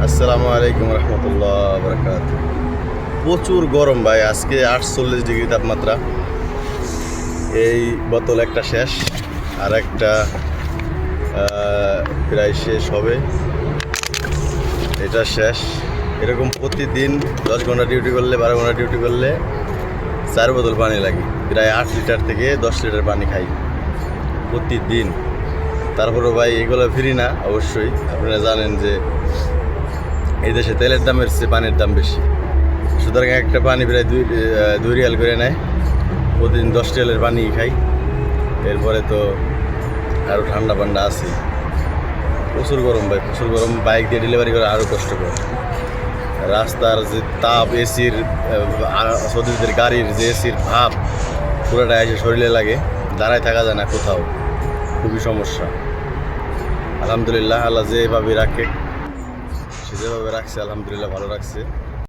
আসসালামু আলাইকুম রহমতুল্লাহ বরকাত। প্রচুর গরম ভাই, আজকে 48 ডিগ্রি তাপমাত্রা। এই বোতল একটা শেষ, আর একটা প্রায় শেষ হবে, এটা শেষ। এরকম প্রতিদিন 10 ঘন্টা ডিউটি করলে, 12 ঘন্টা ডিউটি করলে 4 বোতল পানি লাগে। প্রায় 8 লিটার থেকে 10 লিটার পানি খাই প্রতিদিন। তারপরেও ভাই এগুলো ফ্রি না, অবশ্যই আপনারা জানেন যে এই দেশে তেলের দামের চেয়ে পানির দাম বেশি। সুতরাং একটা পানি প্রায় 2 রিয়াল করে নেয়। প্রতিদিন 10 রিয়ালের পানি খাই। এরপরে তো আরও ঠান্ডা পান্ডা আছে। প্রচুর গরম ভাই, প্রচুর গরম। বাইক দিয়ে ডেলিভারি করে আরও কষ্টকর। রাস্তার যে তাপ, এসির সৌদিদের গাড়ির যে এসির ভাব পুরোটা এসে শরীরে লাগে, দাঁড়ায় থাকা যায় না কোথাও, খুবই সমস্যা। আলহামদুলিল্লাহ, আল্লাহ যেভাবে রাখে, সে যেভাবে রাখছে আলহামদুলিল্লাহ ভালো রাখছে।